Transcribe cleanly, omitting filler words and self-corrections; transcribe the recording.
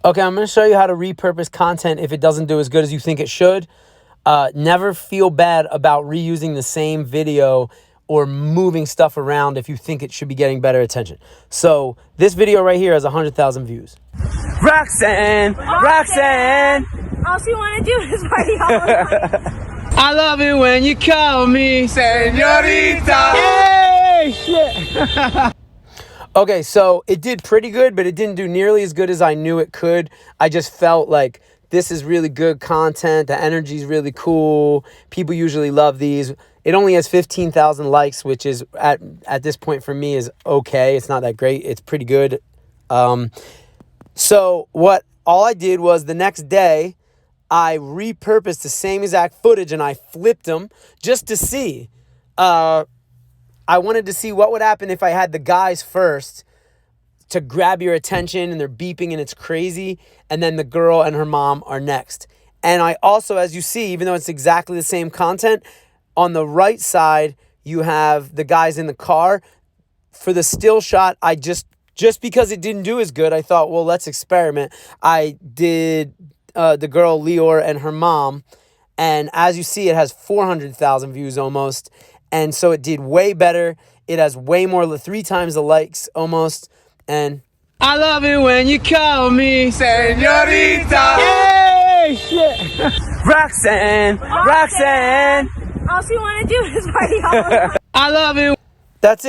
Okay, I'm going to show you how to repurpose content if it doesn't do as good as you think it should. Never feel bad about reusing the same video or moving stuff around if you think it should be getting better attention. So this video right here has 100,000 views. Roxanne! Roxanne! All she want to do is party all the time. I love it when you call me Señorita. Hey! Shit! Okay, so it did pretty good, but it didn't do nearly as good as I knew it could. I just felt like this is really good content. The energy is really cool. People usually love these. It only has 15,000 likes, which is at this point for me is okay. It's not that great. It's pretty good. So all I did was the next day, I repurposed the same exact footage and I flipped them just to see. I wanted to see what would happen if I had the guys first to grab your attention and they're beeping and it's crazy. And then the girl and her mom are next. And I also, as you see, even though it's exactly the same content, on the right side, you have the guys in the car. For the still shot, I just because it didn't do as good, I thought, well, let's experiment. I did the girl Leor and her mom. And as you see, it has 400,000 views almost. And so it did way better. It has way more, 3 times the likes almost. And I love it when you call me Señorita. Hey, shit. Roxanne, Roxanne. All she want to do is party all the time. I love it. That's it.